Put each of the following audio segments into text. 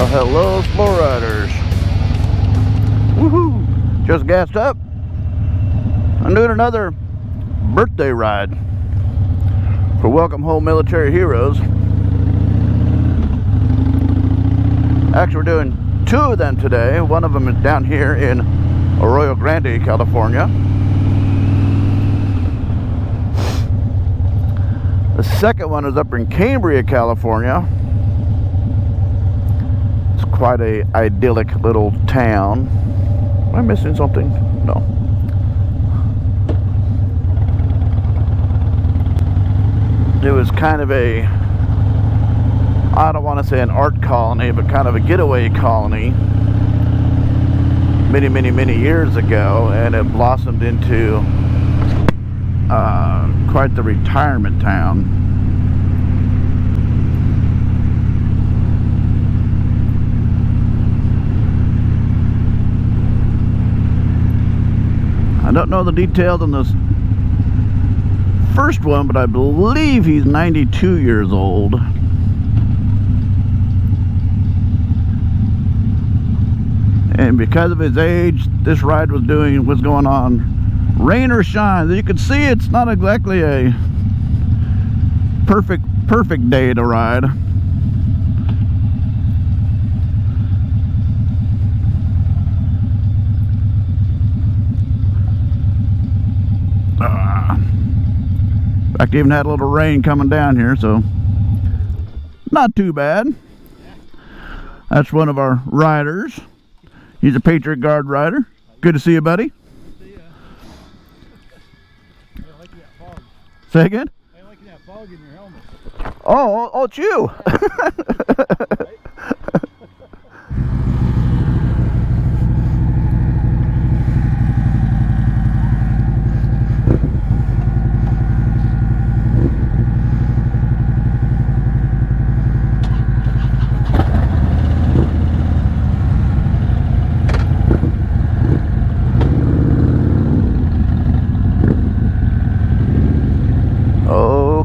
Well, hello, slow riders. Woohoo! Just gassed up. I'm doing another birthday ride for Welcome Home Military Heroes. Actually, we're doing two of them today. One of them is down here in Arroyo Grande, California. The second one is up in Cambria, California. It's quite a idyllic little town. Am I missing something? No. It was kind of a, I don't want to say an art colony, but kind of a getaway colony many years ago, and it blossomed into quite the retirement town. I don't know the details on this first one, but I believe he's 92 years old. And because of his age, this ride was going on rain or shine. As you can see, it's not exactly a perfect day to ride. In fact, even had a little rain coming down here, so not too bad. That's one of our riders. He's a Patriot Guard rider. Good to see you, buddy. Say again? I like that fog in your helmet. Oh, it's you.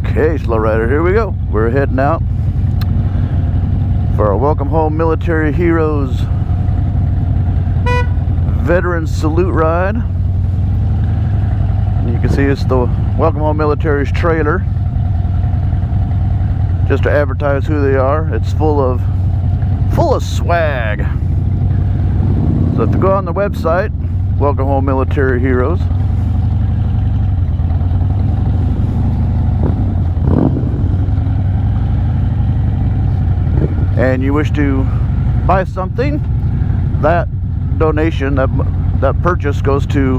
Okay, slow rider, here we go. We're heading out for our Welcome Home Military Heroes Veteran Salute Ride. And you can see it's the Welcome Home Military's trailer, just to advertise who they are. It's full of swag. So if you go on the website, Welcome Home Military Heroes, and you wish to buy something, that donation, that purchase goes to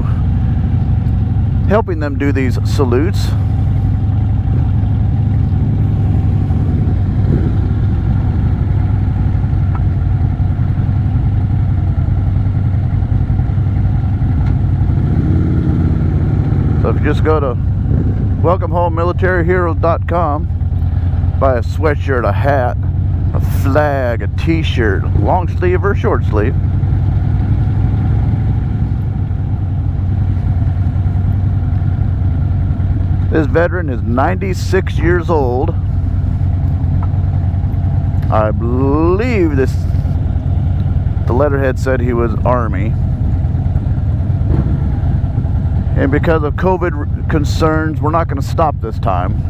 helping them do these salutes. So if you just go to welcomehomemilitaryheroes.com, buy a sweatshirt, a hat, a flag, a t-shirt, long sleeve or short sleeve. This veteran is 96 years old. I believe the letterhead said he was Army. And because of COVID concerns, we're not going to stop this time.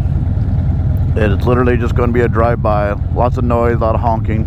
It's literally just going to be a drive-by. Lots of noise, a lot of honking.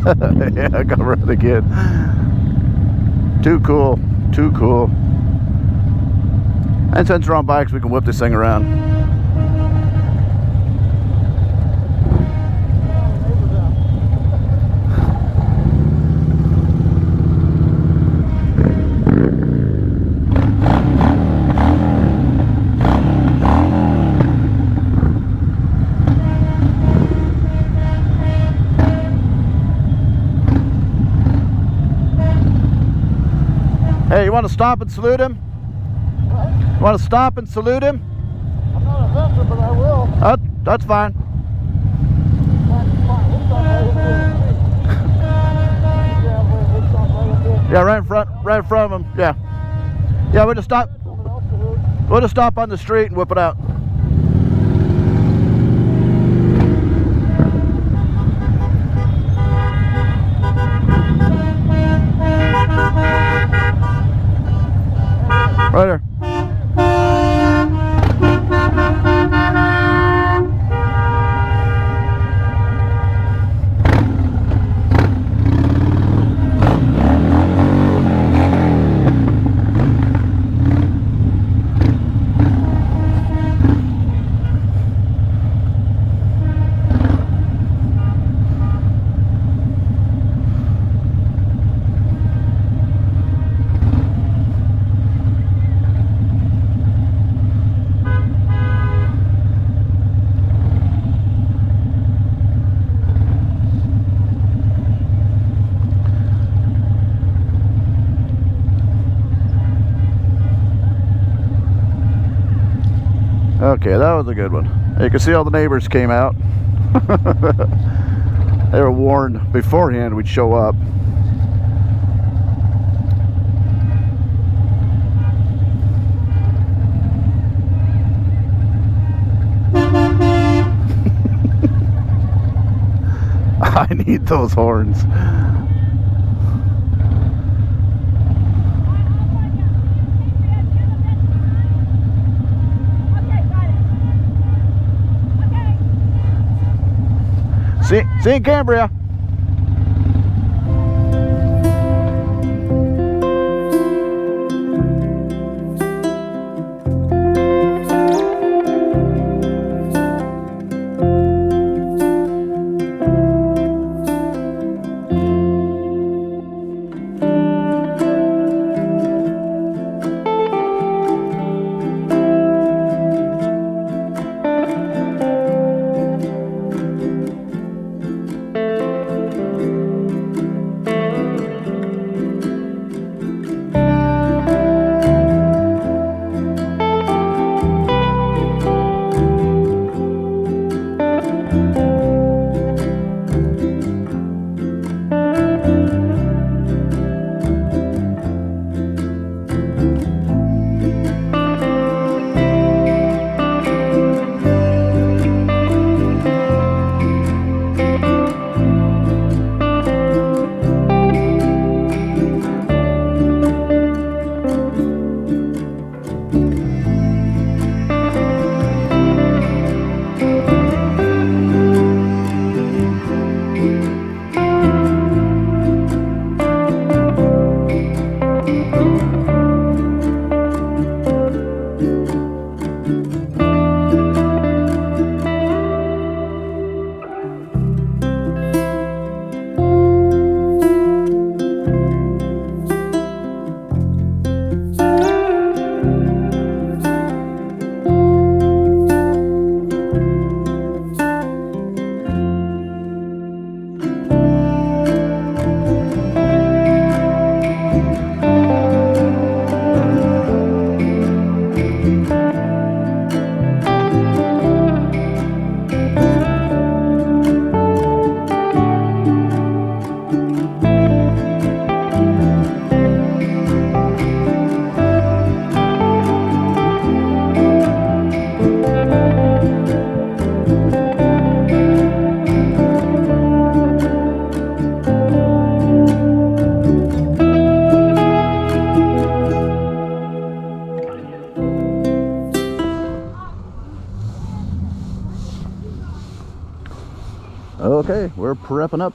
Yeah, got rid of the kid. Too cool. Too cool. And since we're on bikes, we can whip this thing around. Hey, you want to stop and salute him? What? You want to stop and salute him? I'm not a vendor, but I will. That's fine. Yeah, right in front of him. Yeah. Yeah, we'll just stop. We'll just stop on the street and whip it out. Right there. Okay, that was a good one. You can see all the neighbors came out. They were warned beforehand we'd show up. I need those horns. See you in Cambria. Okay, we're prepping up.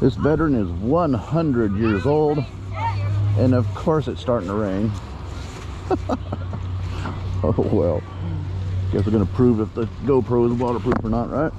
This veteran is 100 years old, and of course it's starting to rain. Oh well. Guess we're gonna prove if the GoPro is waterproof or not, right?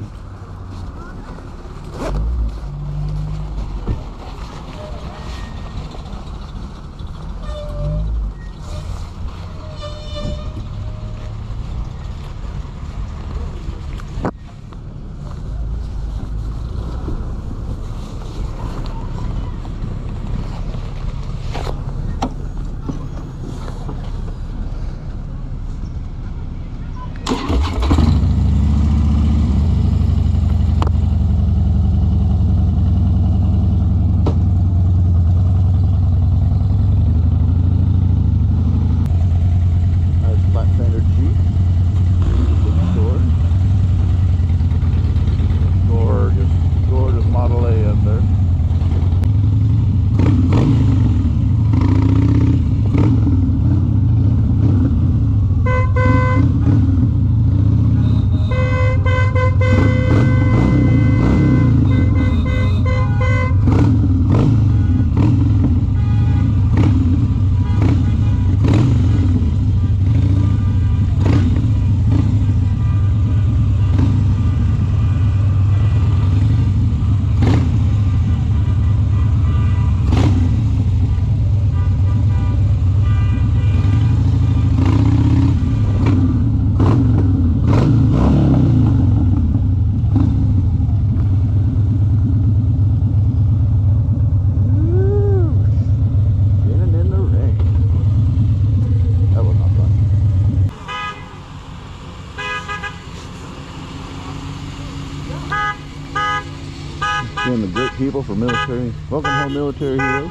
Again, the great people for military. Welcome home, military heroes.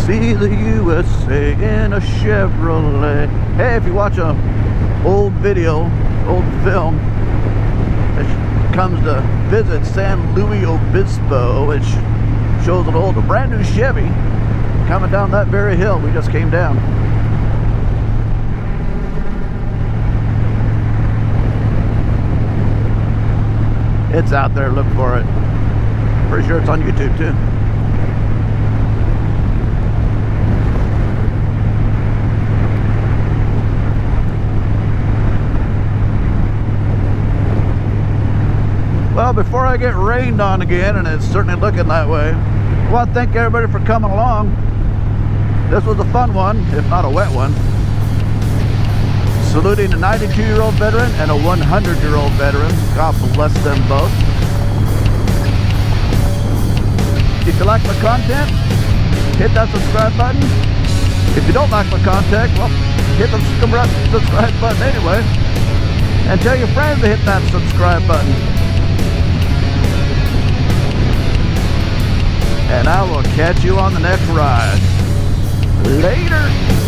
See the USA in a Chevrolet. Hey, if you watch a old video, old film, it comes to visit San Luis Obispo, which shows a brand new Chevy coming down that very hill we just came down. It's out there, look for it. Pretty sure it's on YouTube too. Well, before I get rained on again, and it's certainly looking that way, I want to thank everybody for coming along. This was a fun one, if not a wet one. Saluting a 92-year-old veteran and a 100-year-old veteran. God bless them both. If you like my content, hit that subscribe button. If you don't like my content, well, hit the subscribe button anyway. And tell your friends to hit that subscribe button. And I will catch you on the next ride. Later.